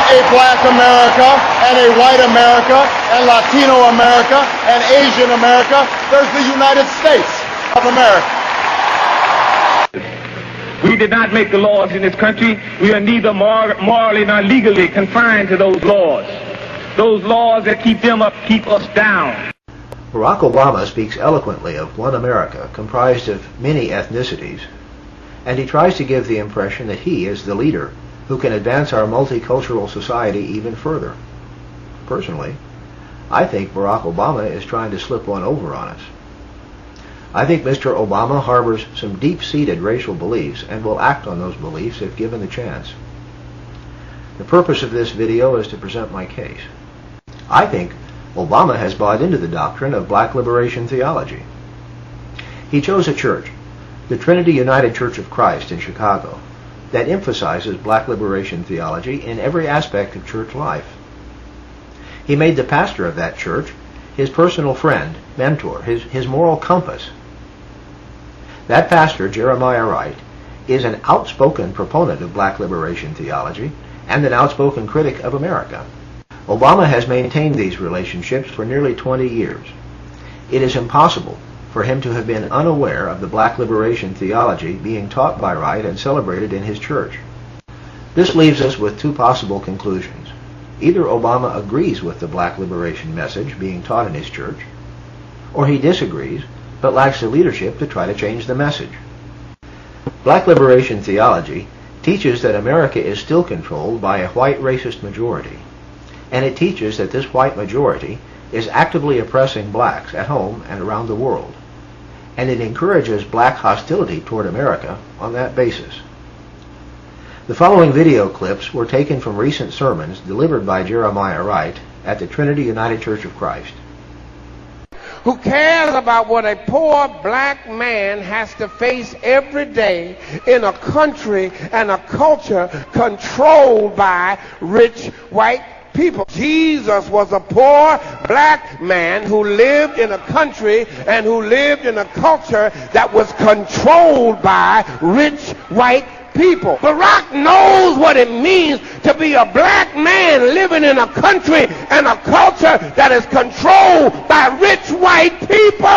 a black America and a white America and Latino America and Asian America. There's the United States of America. We did not make the laws in this country. We are neither morally nor legally confined to those laws. Those laws that keep them up keep us down. Barack Obama speaks eloquently of one America comprised of many ethnicities, and he tries to give the impression that he is the leader who can advance our multicultural society even further. Personally, I think Barack Obama is trying to slip one over on us. I think Mr. Obama harbors some deep-seated racial beliefs and will act on those beliefs if given the chance. The purpose of this video is to present my case. I think Obama has bought into the doctrine of black liberation theology. He chose a church, the Trinity United Church of Christ in Chicago, that emphasizes black liberation theology in every aspect of church life. He made the pastor of that church his personal friend, mentor, his moral compass. That pastor, Jeremiah Wright, is an outspoken proponent of black liberation theology and an outspoken critic of America. Obama has maintained these relationships for nearly 20 years. It is impossible for him to have been unaware of the black liberation theology being taught by Wright and celebrated in his church. This leaves us with two possible conclusions. Either Obama agrees with the black liberation message being taught in his church, or he disagrees but lacks the leadership to try to change the message. Black liberation theology teaches that America is still controlled by a white racist majority, and it teaches that this white majority is actively oppressing blacks at home and around the world, and it encourages black hostility toward America on that basis. The following video clips were taken from recent sermons delivered by Jeremiah Wright at the Trinity United Church of Christ. Who cares about what a poor black man has to face every day in a country and a culture controlled by rich white people? Jesus was a poor black man who lived in a country and who lived in a culture that was controlled by rich white people. Barack knows what it means to be a black man living in a country and a culture that is controlled by rich white people.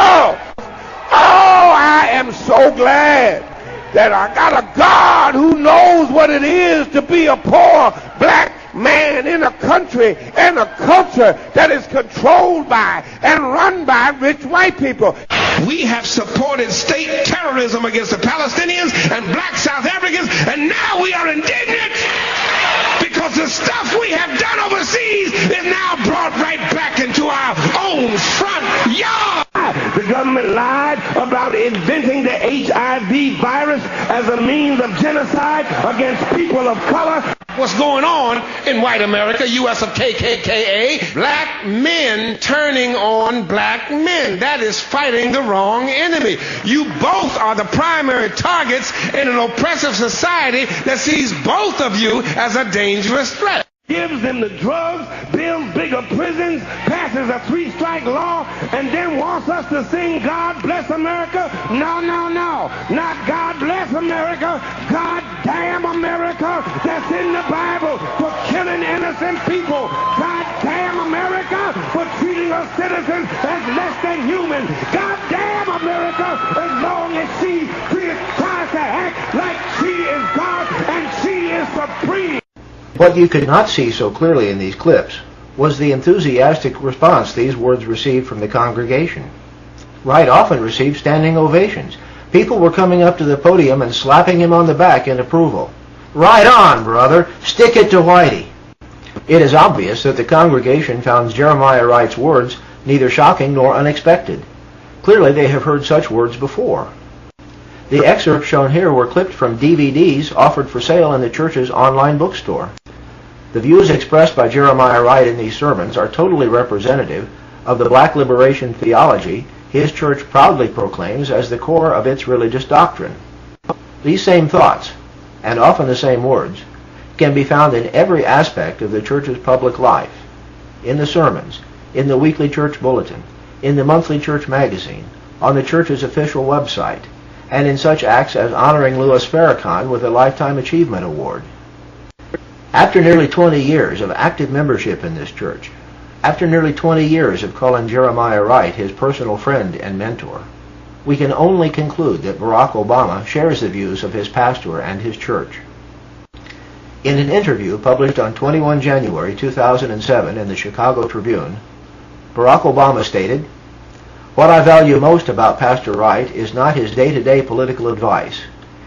Oh, I am so glad that I got a God who knows what it is to be a poor black man in a country and a culture that is controlled by and run by rich white people. We have supported state terrorism against the Palestinians and black South Africans, and now we are indignant because the stuff we have done overseas is now brought right back into our own front yard. The government lied about inventing the HIV virus as a means of genocide against people of color. What's going on in white America, U.S. of KKKA? Black men turning on black men. That is fighting the wrong enemy. You both are the primary targets in an oppressive society that sees both of you as a dangerous threat. Gives them the drugs, builds bigger prisons, passes a 3-strike law, and then wants us to sing God Bless America? No, no, no. Not God Bless America. God damn America that's in the Bible for killing innocent people. God damn America for treating us citizens as less than human. God damn America as long as she tries to act like she is God and she is supreme. What you could not see so clearly in these clips was the enthusiastic response these words received from the congregation. Wright often received standing ovations. People were coming up to the podium and slapping him on the back in approval. Right on, brother! Stick it to Whitey! It is obvious that the congregation found Jeremiah Wright's words neither shocking nor unexpected. Clearly they have heard such words before. The excerpts shown here were clipped from DVDs offered for sale in the church's online bookstore. The views expressed by Jeremiah Wright in these sermons are totally representative of the black liberation theology his church proudly proclaims as the core of its religious doctrine. These same thoughts, and often the same words, can be found in every aspect of the church's public life, in the sermons, in the weekly church bulletin, in the monthly church magazine, on the church's official website, and in such acts as honoring Louis Farrakhan with a Lifetime Achievement Award. After nearly 20 years of active membership in this church, after nearly 20 years of calling Jeremiah Wright his personal friend and mentor, we can only conclude that Barack Obama shares the views of his pastor and his church. In an interview published on 21 January 2007 in the Chicago Tribune, Barack Obama stated, "What I value most about Pastor Wright is not his day-to-day political advice.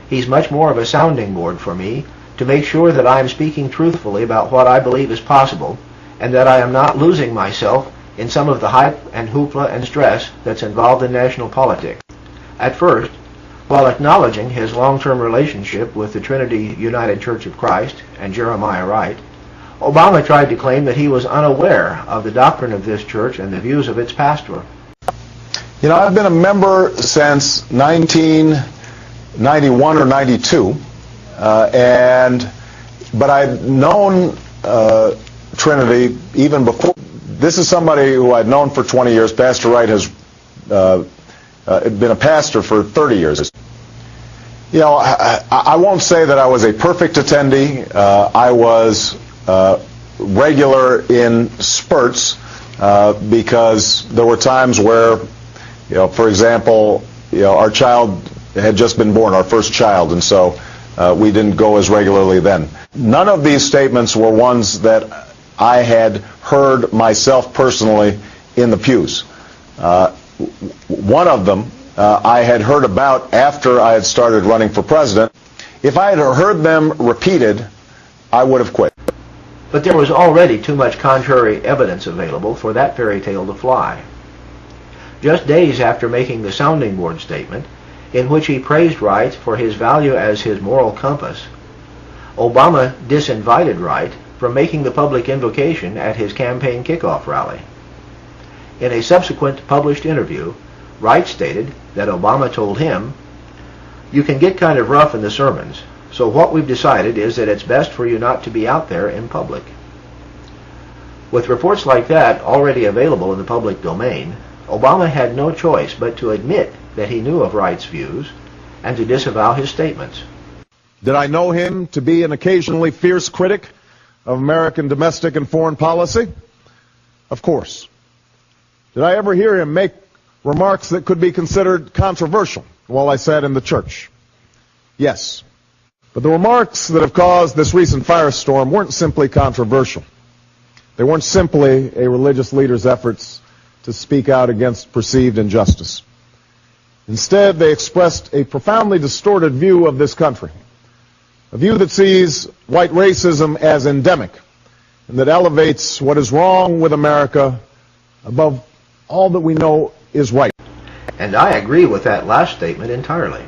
He's much more of a sounding board for me to make sure that I am speaking truthfully about what I believe is possible and that I am not losing myself in some of the hype and hoopla and stress that's involved in national politics." At first, while acknowledging his long-term relationship with the Trinity United Church of Christ and Jeremiah Wright, Obama tried to claim that he was unaware of the doctrine of this church and the views of its pastor. You know, I've been a member since 1991 or 92, but I'd known Trinity even before. This is somebody who I'd known for 20 years. Pastor Wright has been a pastor for 30 years. You know, I won't say that I was a perfect attendee. I was regular in spurts because there were times where, you know, for example, our child had just been born, our first child, and so we didn't go as regularly then. None of these statements were ones that I had heard myself personally in the pews. One of them I had heard about after I had started running for president. If I had heard them repeated, I would have quit. But there was already too much contrary evidence available for that fairy tale to fly. Just days after making the sounding board statement, in which he praised Wright for his value as his moral compass, Obama disinvited Wright from making the public invocation at his campaign kickoff rally. In a subsequent published interview, Wright stated that Obama told him, "You can get kind of rough in the sermons, so what we've decided is that it's best for you not to be out there in public." With reports like that already available in the public domain, Obama had no choice but to admit that he knew of Wright's views and to disavow his statements. Did I know him to be an occasionally fierce critic of American domestic and foreign policy? Of course. Did I ever hear him make remarks that could be considered controversial while I sat in the church? Yes. But the remarks that have caused this recent firestorm weren't simply controversial. They weren't simply a religious leader's efforts to speak out against perceived injustice. Instead, they expressed a profoundly distorted view of this country, a view that sees white racism as endemic and that elevates what is wrong with America above all that we know is right. And I agree with that last statement entirely.